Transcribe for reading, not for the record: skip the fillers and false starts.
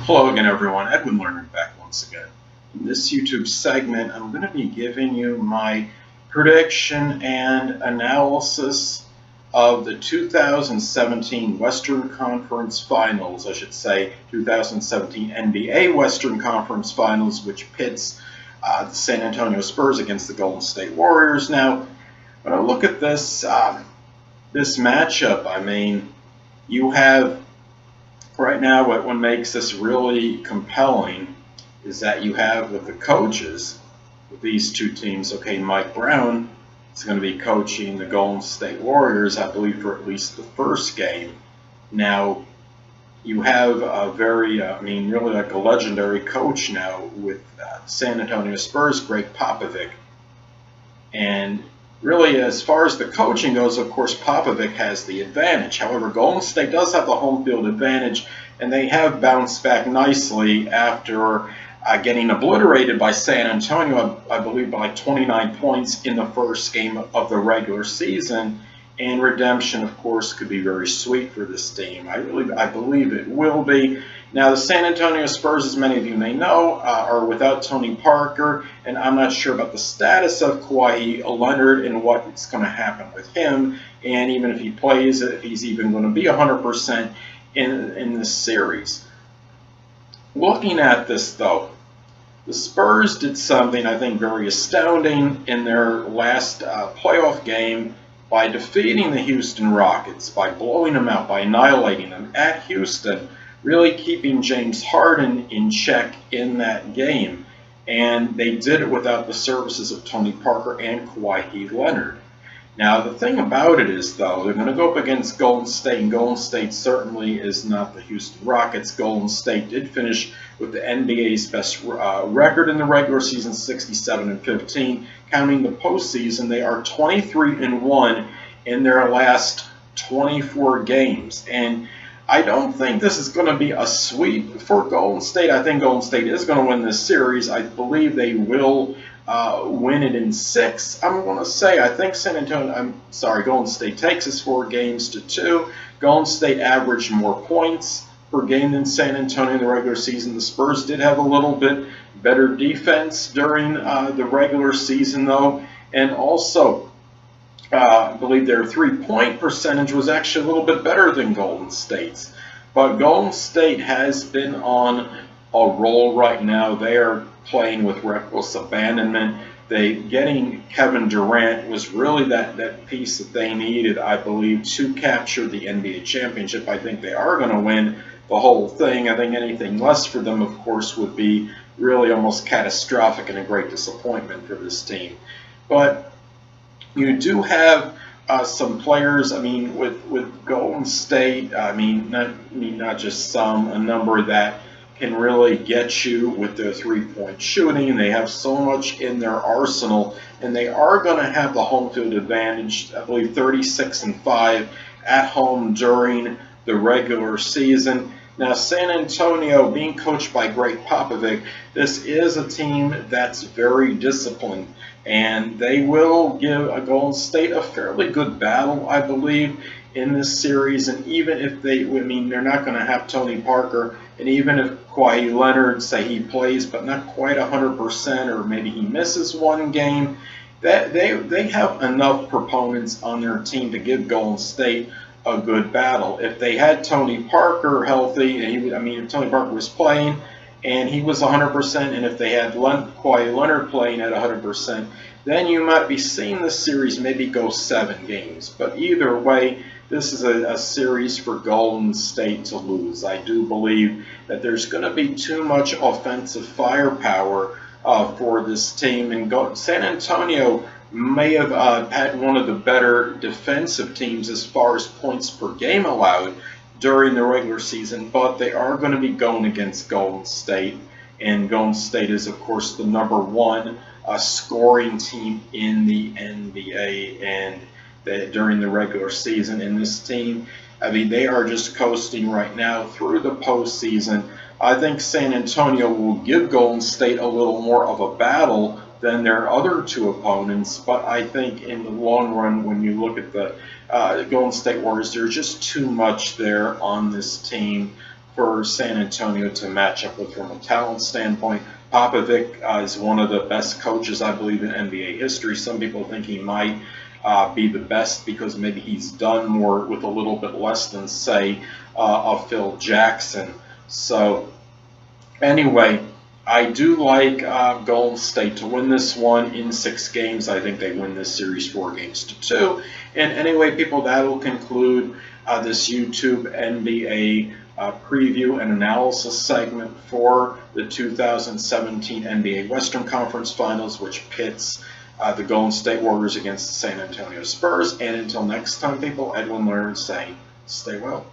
Hello again, everyone. Edwin Learnard back once again. In this YouTube segment, I'm going to be giving you my prediction and analysis of the 2017 Western Conference Finals, I should say 2017 NBA Western Conference Finals, which pits the San Antonio Spurs against the Golden State Warriors. Now, when I look at this matchup, I mean, you have right now, what makes this really compelling is that you have with the coaches with these two teams. Okay, Mike Brown is going to be coaching the Golden State Warriors, I believe, for at least the first game. Now, you have a very, really like a legendary coach now with San Antonio Spurs, Greg Popovich. And really, as far as the coaching goes, of course, Popovich has the advantage. However, Golden State does have the home field advantage, and they have bounced back nicely after getting obliterated by San Antonio, I believe, by like 29 points in the first game of the regular season. And redemption, of course, could be very sweet for this team. I believe it will be. Now, the San Antonio Spurs, as many of you may know, are without Tony Parker, and I'm not sure about the status of Kawhi Leonard and what's going to happen with him, and even if he plays, if he's even going to be 100% in this series. Looking at this, though, the Spurs did something, I think, very astounding in their last playoff game by defeating the Houston Rockets, by blowing them out, by annihilating them at Houston, really keeping James Harden in check in that game. And they did it without the services of Tony Parker and Kawhi Leonard. Now, the thing about it is, though, they're going to go up against Golden State, and Golden State certainly is not the Houston Rockets. Golden State did finish with the NBA's best record in the regular season, 67-15. Counting the postseason, they are 23-1 in their last 24 games. And I don't think this is going to be a sweep for Golden State. I think Golden State is going to win this series. I believe they will win it in 6. I'm going to say I think Golden State takes us 4-2. Golden State averaged more points per game than San Antonio in the regular season. The Spurs did have a little bit better defense during the regular season, though, and also I believe their three-point percentage was actually a little bit better than Golden State's. But Golden State has been on a roll right now. They are playing with reckless abandonment. Getting Kevin Durant was really that piece that they needed, I believe, to capture the NBA championship. I think they are going to win the whole thing. I think anything less for them, of course, would be really almost catastrophic and a great disappointment for this team. But you do have some players, with Golden State, not just some, a number that can really get you with their three-point shooting. They have so much in their arsenal, and they are going to have the home field advantage, I believe 36-5 at home during the regular season. Now, San Antonio, being coached by Greg Popovich, this is a team that's very disciplined, and they will give a Golden State a fairly good battle, I believe, in this series. And even if they're not going to have Tony Parker, and even if Kawhi Leonard, say he plays but not quite 100%, or maybe he misses one game, that they have enough proponents on their team to give Golden State a good battle. If they had Tony Parker healthy, and if Tony Parker was playing and he was 100%, and if they had Kawhi Leonard playing at 100%, then you might be seeing the series maybe go 7 games. But either way, this is a series for Golden State to lose. I do believe that there's going to be too much offensive firepower for this team. And San Antonio may have had one of the better defensive teams as far as points per game allowed during the regular season, but they are going to be going against Golden State. And Golden State is, of course, the #1 scoring team in the NBA. And during the regular season, in this team, they are just coasting right now through the postseason. I think San Antonio will give Golden State a little more of a battle than their other two opponents, but I think in the long run, when you look at the Golden State Warriors, there's just too much there on this team for San Antonio to match up with from a talent standpoint. Popovich is one of the best coaches, I believe, in NBA history. Some people think he might be the best because maybe he's done more with a little bit less than, say, a Phil Jackson. So anyway, I do like Golden State to win this one in 6 games. I think they win this series 4-2. And anyway, people, that will conclude this YouTube NBA preview and analysis segment for the 2017 NBA Western Conference Finals, which pits the Golden State Warriors against the San Antonio Spurs. And until next time, people, Edwin Learnard saying, stay well.